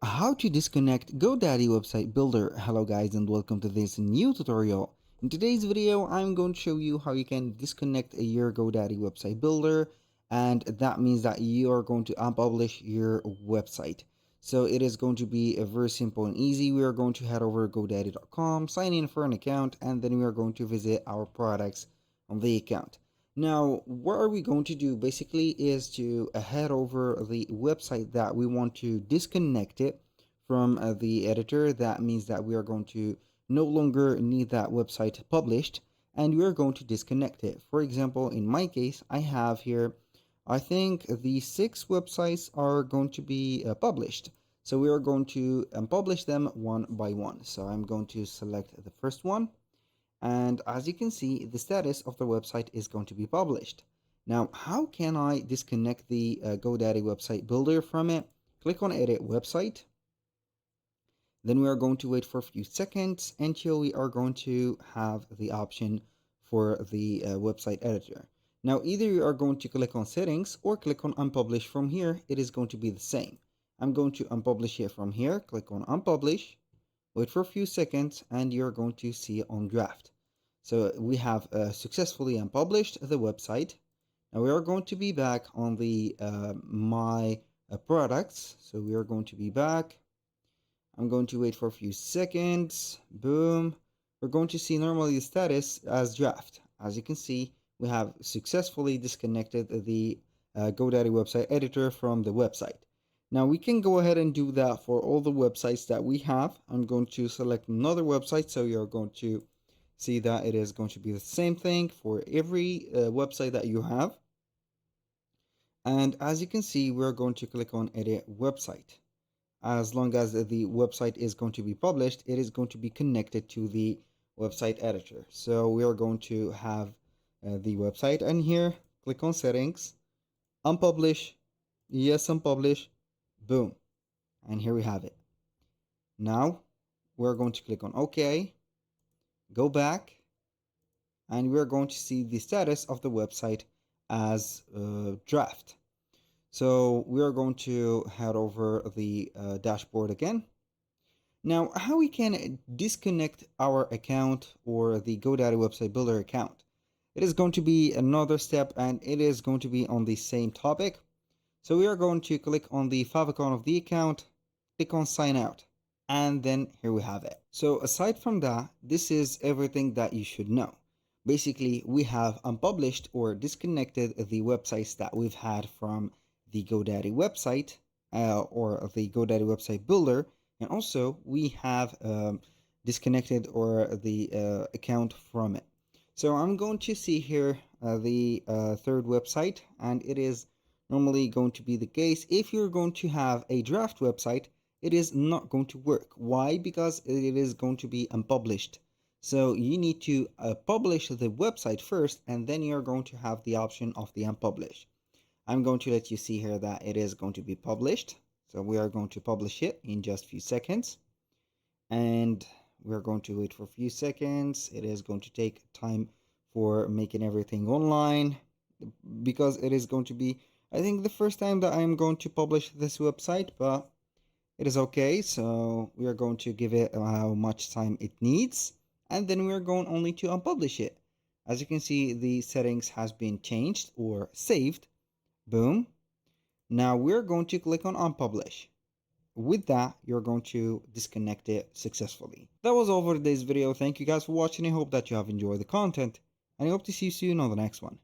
How to disconnect GoDaddy website builder. Hello guys and welcome to this new tutorial. In today's video I'm going to show you how you can disconnect your GoDaddy website builder, and that means that you are going to unpublish your website. So it is going to be a very simple and easy. We are going to head over to godaddy.com, sign in for an account, and then we are going to visit our products on the account. Now, what are we going to do basically is to head over the website that we want to disconnect it from the editor. That means that we are going to no longer need that website published, and we are going to disconnect it. For example, in my case, I have here, I think the 6 websites are going to be published. So we are going to unpublish them one by one. So I'm going to select the first one. And as you can see, the status of the website is going to be published. Now, how can I disconnect the GoDaddy website builder from it? Click on Edit Website. Then we are going to wait for a few seconds until we are going to have the option for the website editor. Now, either you are going to click on Settings or click on Unpublish from here. It is going to be the same. I'm going to unpublish it from here. Click on Unpublish. Wait for a few seconds and you're going to see it on draft. So we have successfully unpublished the website. Now we are going to be back on the my products. So we are going to be back. I'm going to wait for a few seconds. Boom. We're going to see normally the status as draft. As you can see, we have successfully disconnected the GoDaddy website editor from the website. Now we can go ahead and do that for all the websites that we have. I'm going to select another website, so you're going to see that it is going to be the same thing for every website that you have. And as you can see, we're going to click on Edit Website. As long as the website is going to be published, it is going to be connected to the website editor. So we are going to have the website, and here click on Settings, Unpublish, yes, Unpublish. Boom. And here we have it. Now we're going to click on OK, go back, and we're going to see the status of the website as draft. So we're going to head over the dashboard again. Now, how we can disconnect our account or the GoDaddy website builder account? It is going to be another step, and it is going to be on the same topic. So we are going to click on the favicon of the account, click on sign out, and then here we have it. So aside from that, this is everything that you should know. Basically, we have unpublished or disconnected the websites that we've had from the GoDaddy website or the GoDaddy website builder, and also we have disconnected or the account from it. So I'm going to see here the third website, and it is normally going to be the case. If you're going to have a draft website, it is not going to work. Why? Because it is going to be unpublished. So you need to publish the website first, and then you're going to have the option of the unpublish. I'm going to let you see here that it is going to be published. So we are going to publish it in just a few seconds, and we're going to wait for a few seconds. It is going to take time for making everything online, because it is going to be, I think, the first time that I'm going to publish this website, but it is okay. So we are going to give it how much time it needs, and then we are going only to unpublish it. As you can see, the settings has been changed or saved. Boom. Now we're going to click on unpublish. With that, you're going to disconnect it successfully. That was all for today's video. Thank you guys for watching. I hope that you have enjoyed the content, and I hope to see you soon on the next one.